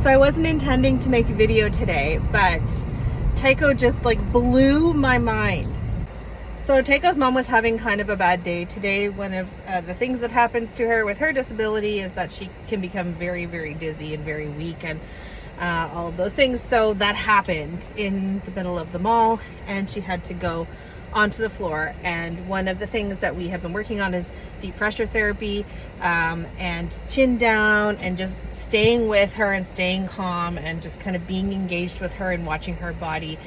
So I wasn't intending to make a video today, but Tycho just like blew my mind. So Tycho's mom was having kind of a bad day today. One of the things that happens to her with her disability is that she can become very, very dizzy and very weak and all of those things. So that happened in the middle of the mall and she had to go onto the floor. And one of the things that we have been working on is deep pressure therapy and chin down and just staying with her and staying calm and just kind of being engaged with her and watching her body.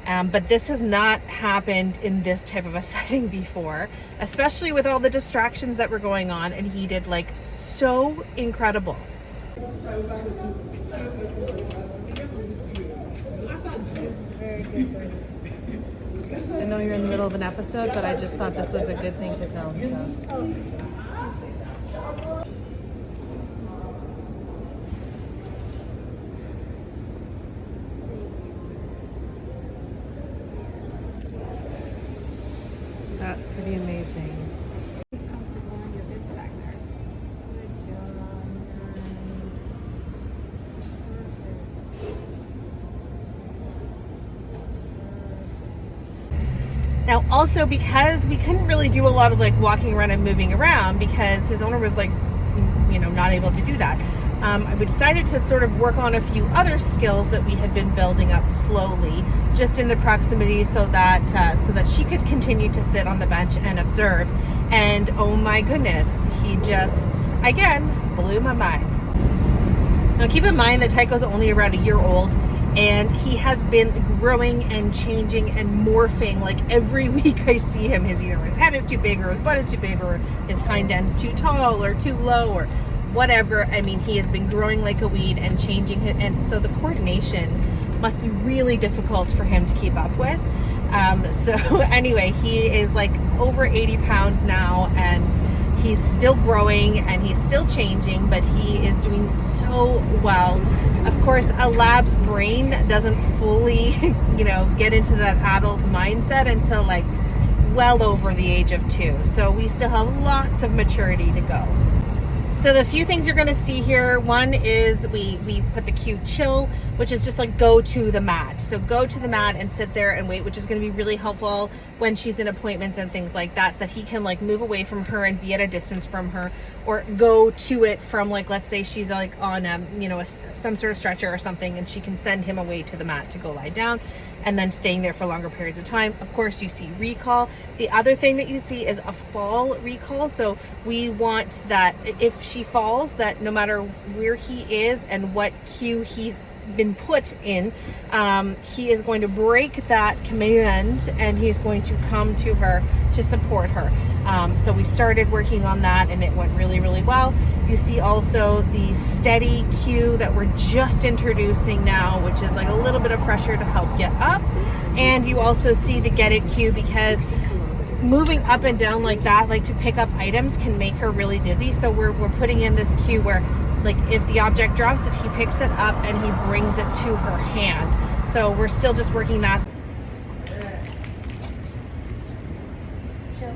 But this has not happened in this type of a setting before, especially with all the distractions that were going on, and he did like so incredible. I know you're in the middle of an episode, but I just thought this was a good thing to film. So. That's pretty amazing. Now also, because we couldn't really do a lot of like walking around and moving around because his owner was like, you know, not able to do that. We decided to sort of work on a few other skills that we had been building up slowly, just in the proximity, so that she could continue to sit on the bench and observe. And oh my goodness, he just again blew my mind. Now keep in mind that Tycho's only around a year old, and he has been growing and changing and morphing. Like every week I see him, his head is too big, or his butt is too big, or his hind end's too tall or too low, or whatever. I mean, he has been growing like a weed and changing, and so the coordination must be really difficult for him to keep up with. So anyway, he is like over 80 pounds now, and he's still growing and he's still changing, but he is doing so well. Of course, a lab's brain doesn't fully, you know, get into that adult mindset until like well over the age of 2. So we still have lots of maturity to go. So the few things you're going to see here, one is we put the cue chill, which is just like go to the mat. So go to the mat and sit there and wait, which is going to be really helpful when she's in appointments and things like that, that he can like move away from her and be at a distance from her, or go to it from, like, let's say she's like on you know, some sort of stretcher or something, and she can send him away to the mat to go lie down, and then staying there for longer periods of time. Of course, you see recall. The other thing that you see is a fall recall. So we want that if she falls, that no matter where he is and what cue he's been put in, he is going to break that command and he's going to come to her to support her. So we started working on that and it went really, really well. You see also the steady cue that we're just introducing now, which is like a little bit of pressure to help get up. And you also see the get it cue, because moving up and down like that, like to pick up items, can make her really dizzy. So we're putting in this cue where, like, if the object drops, that he picks it up and he brings it to her hand. So we're still just working that. Chill.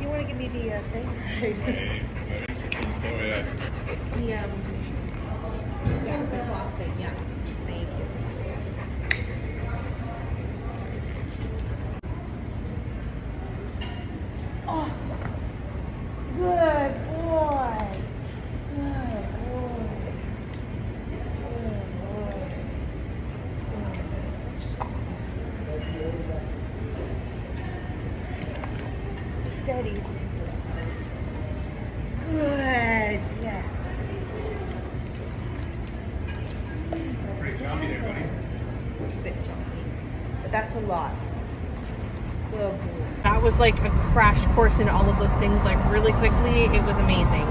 You want to give me the thing? The cloth thing, yeah. Thank you. Oh, good boy. Good boy. Good boy. Steady. Good. Yes. Pretty choppy there, buddy. A bit choppy, but that's a lot. Good boy. That was like a crash course in all of those things, like really quickly. It was amazing.